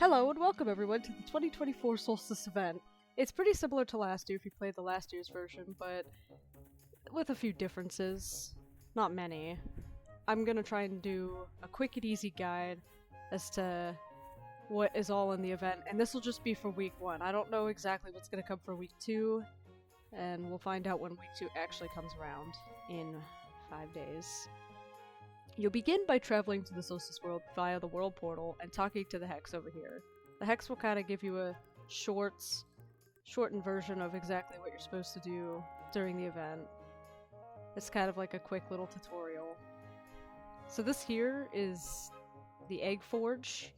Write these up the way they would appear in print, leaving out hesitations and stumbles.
Hello and welcome everyone to the 2024 Solstice event. It's pretty similar to last year if you played the last year's version, but with a few differences. Not many. I'm gonna try and do a quick and easy guide as to what is all in the event, and this will just be for week 1. I don't know exactly what's gonna come for week 2, and we'll find out when week 2 actually comes around in 5 days. You'll begin by traveling to the Solstice world via the world portal and talking to the Hex over here. The Hex will kind of give you a shortened version of exactly what you're supposed to do during the event. It's kind of like a quick little tutorial. So this here is the Egg Forge.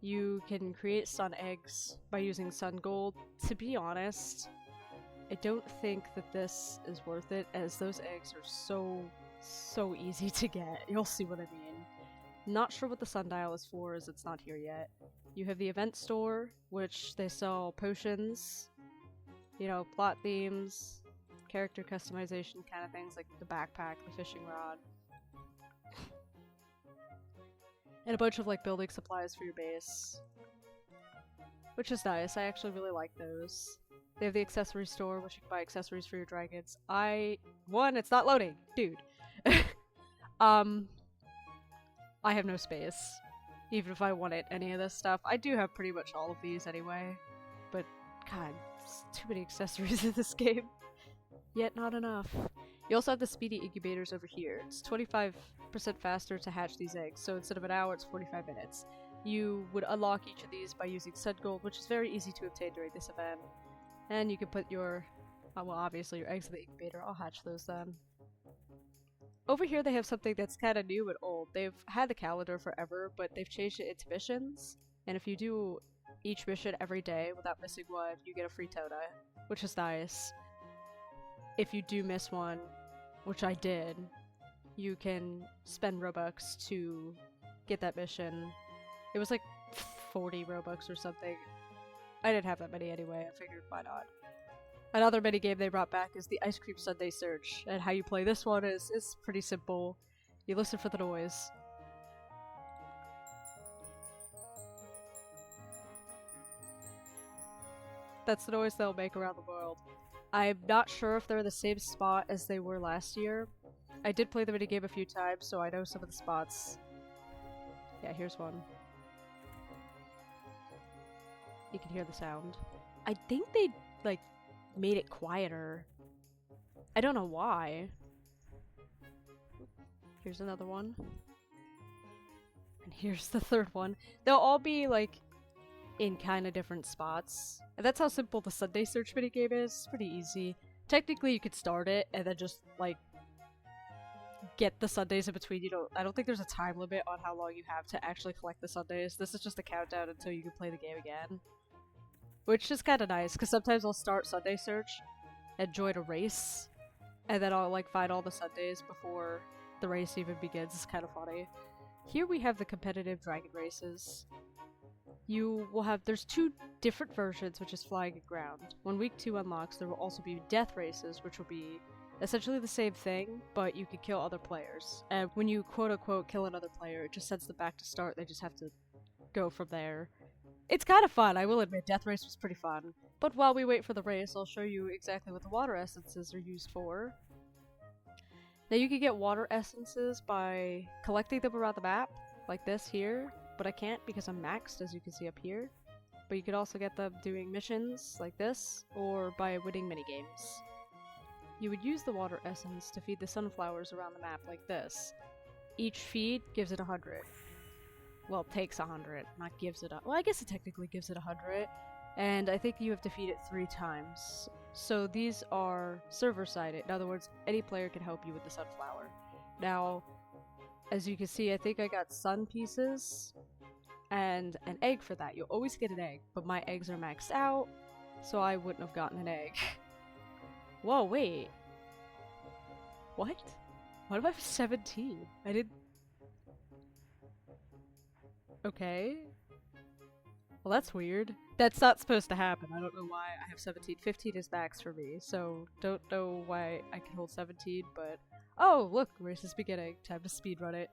You can create sun eggs by using sun gold. To be honest, I don't think that this is worth it, as those eggs are so easy to get. You'll see what I mean. Not sure what the sundial is for, as it's not here yet. You have the event store, which they sell potions, you know, plot themes, character customization kind of things, like the backpack, the fishing rod, and a bunch of like building supplies for your base, which is nice. I actually really like those. They have the accessory store, which you can buy accessories for your dragons. It's not loading, dude. I have no space, even if I wanted any of this stuff. I do have pretty much all of these anyway, but god, there's too many accessories in this game. Yet not enough. You also have the speedy incubators over here. It's 25% faster to hatch these eggs, so instead of an hour, it's 45 minutes. You would unlock each of these by using sun gold, which is very easy to obtain during this event. And you can put your, well, obviously your eggs in the incubator. I'll hatch those then. Over here they have something that's kind of new and old. They've had the calendar forever, but they've changed it into missions. And if you do each mission every day without missing one, you get a free Toda, which is nice. If you do miss one, which I did, you can spend Robux to get that mission. It was like 40 Robux or something. I didn't have that many anyway, I figured why not. Another minigame they brought back is the Ice Cream Sundae Search, and how you play this one is pretty simple. You listen for the noise. That's the noise they'll make around the world. I'm not sure if they're in the same spot as they were last year. I did play the minigame a few times, so I know some of the spots. Yeah, here's one. You can hear the sound. I think they, like, made it quieter. I don't know why. Here's another one. And here's the third one. They'll all be, like, in kind of different spots. And that's how simple the Sunday Search minigame is. It's pretty easy. Technically, you could start it and then just, like, get the Sundays in between. I don't think there's a time limit on how long you have to actually collect the Sundays. This is just a countdown until you can play the game again. Which is kind of nice, because sometimes I'll start Sunday Search and join a race, and then I'll like find all the Sundays before the race even begins. It's kind of funny. Here we have the competitive dragon races. You will have, there's 2 different versions, which is flying and ground. When week 2 unlocks, there will also be death races, which will be essentially the same thing, but you can kill other players. And when you quote-unquote kill another player, it just sends them back to start. They just have to go from there. It's kind of fun, I will admit. Death Race was pretty fun. But while we wait for the race, I'll show you exactly what the water essences are used for. Now you can get water essences by collecting them around the map, like this here, but I can't because I'm maxed, as you can see up here. But you could also get them doing missions, like this, or by winning minigames. You would use the water essence to feed the sunflowers around the map like this. Each feed gives it 100. Well, takes 100, not gives it well, I guess it technically gives it 100, and I think you have to feed it 3 times. So these are server-sided. In other words, any player can help you with the sunflower. Now, as you can see, I think I got sun pieces and an egg for that. You'll always get an egg, but my eggs are maxed out, so I wouldn't have gotten an egg. Whoa, wait. What? What if I have 17? I didn't... Okay. Well, that's weird. That's not supposed to happen. I don't know why I have 17. 15 is max for me, so don't know why I can hold 17, but... Oh, look! Race is beginning. Time to speedrun it.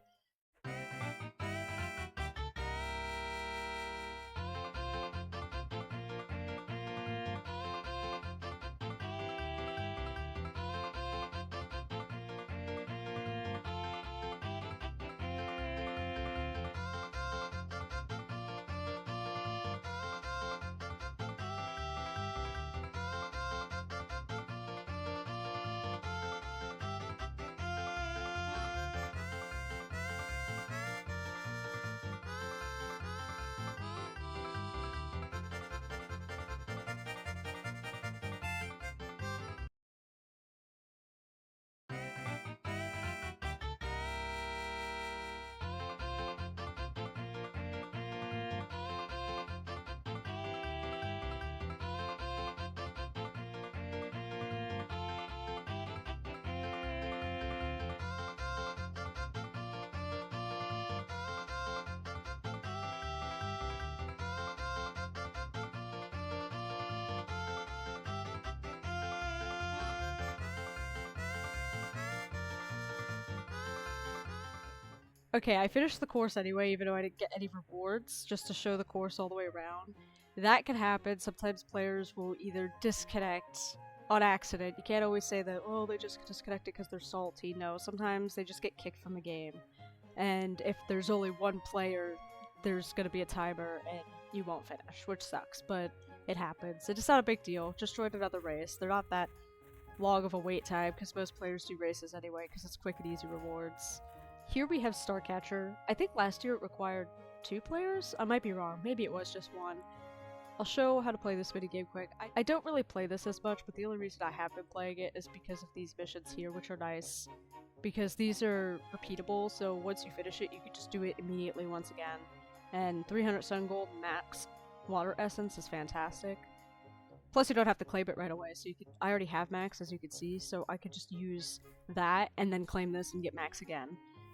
Okay, I finished the course anyway, even though I didn't get any rewards, just to show the course all the way around. That can happen. Sometimes players will either disconnect on accident. You can't always say that, oh, they just disconnected because they're salty. No, sometimes they just get kicked from the game. And if there's only one player, there's gonna be a timer and you won't finish, which sucks, but it happens. It's not a big deal. Just join another race. They're not that long of a wait time, because most players do races anyway, because it's quick and easy rewards. Here we have Starcatcher. I think last year it required 2 players? I might be wrong. Maybe it was just 1. I'll show how to play this minigame quick. I don't really play this as much, but the only reason I have been playing it is because of these missions here, which are nice. Because these are repeatable, so once you finish it, you can just do it immediately once again. And 300 Sun Gold max Water Essence is fantastic. Plus you don't have to claim it right away, so you could— I already have max, as you can see, so I could just use that and then claim this and get max again.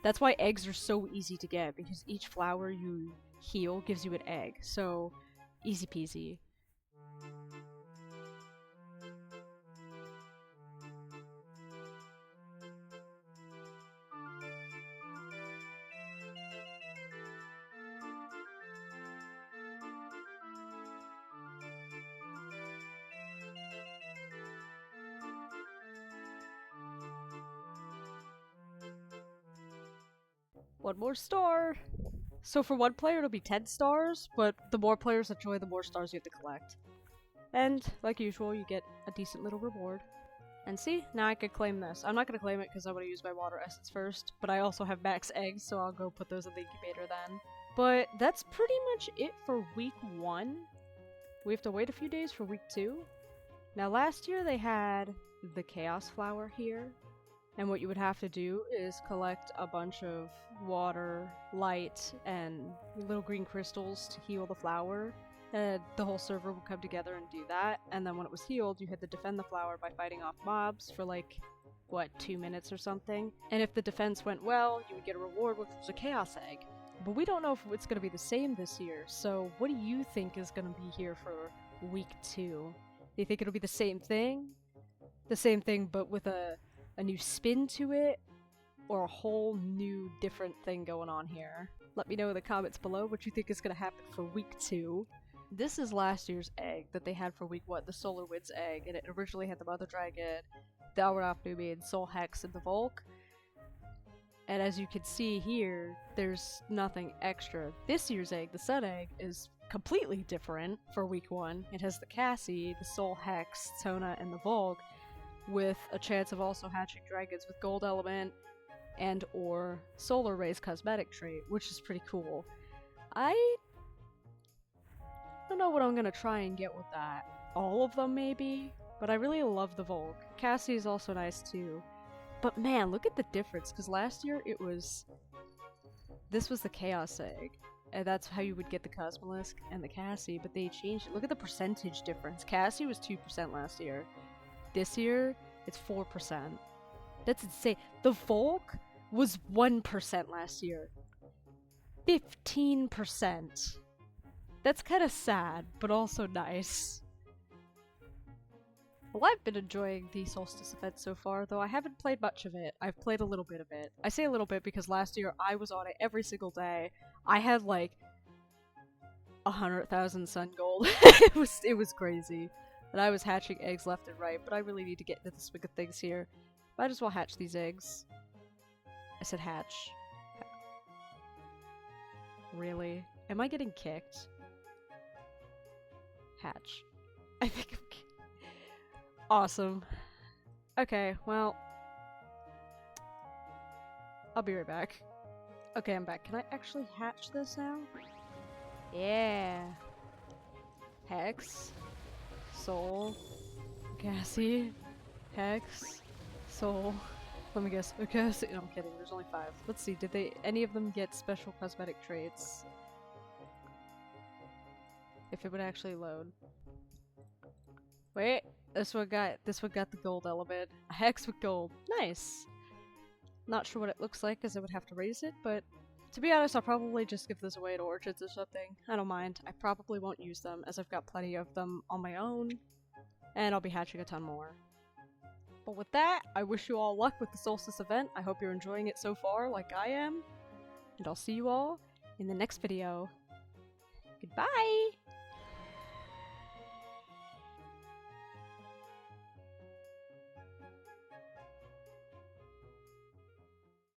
That's why eggs are so easy to get, because each flower you heal gives you an egg, so easy peasy. One more star! So for one player it'll be 10 stars, but the more players that join, the more stars you have to collect. And, like usual, you get a decent little reward. And see, now I can claim this. I'm not going to claim it because I want to use my water essence first, but I also have max eggs, so I'll go put those in the incubator then. But that's pretty much it for week 1. We have to wait a few days for week 2. Now last year they had the Chaos Flower here, and what you would have to do is collect a bunch of water, light, and little green crystals to heal the flower. And the whole server would come together and do that, and then when it was healed, you had to defend the flower by fighting off mobs for like, what, 2 minutes or something? And if the defense went well, you would get a reward, which was a Chaos Egg. But we don't know if it's going to be the same this year, so what do you think is going to be here for week 2? Do you think it'll be the same thing? The same thing, but with a new spin to it? Or a whole new different thing going on here? Let me know in the comments below what you think is going to happen for week 2. This is last year's egg that they had for week 1, the Solar Winds egg, and it originally had the Mother Dragon, the Alrapnumi, Soul Hex, and the Volk. And as you can see here, there's nothing extra. This year's egg, the Sun egg, is completely different for week 1. It has the Cassie, the Soul Hex, Tona, and the Volk, with a chance of also hatching dragons with Gold Element and or Solar Rays cosmetic trait, which is pretty cool. I don't know what I'm gonna try and get with that. All of them maybe? But I really love the Volk. Cassie is also nice too. But man, look at the difference, because last year it was— this was the Chaos Egg, and that's how you would get the Cosmolisk and the Cassie, but they changed it. Look at the percentage difference. Cassie was 2% last year. This year, it's 4%. That's insane. The Volk was 1% last year. 15%. That's kind of sad, but also nice. Well, I've been enjoying the Solstice event so far, though I haven't played much of it. I've played a little bit of it. I say a little bit because last year I was on it every single day. I had like 100,000 sun gold. it was crazy. And I was hatching eggs left and right, but I really need to get into the swing of things here. Might as well hatch these eggs. I said hatch. Really? Am I getting kicked? Hatch. I think I'm kidding. Awesome. Okay, well, I'll be right back. Okay, I'm back. Can I actually hatch this now? Yeah. Hex. Soul. Cassie. Hex. Soul. Let me guess. Cassie. No, I'm kidding. There's only 5. Let's see. Did any of them get special cosmetic traits? If it would actually load. Wait. This one got the gold element. A hex with gold. Nice. Not sure what it looks like, because I would have to raise it, but to be honest, I'll probably just give this away at orchards or something. I don't mind. I probably won't use them, as I've got plenty of them on my own, and I'll be hatching a ton more. But with that, I wish you all luck with the Solstice event. I hope you're enjoying it so far, like I am. and I'll see you all in the next video. Goodbye!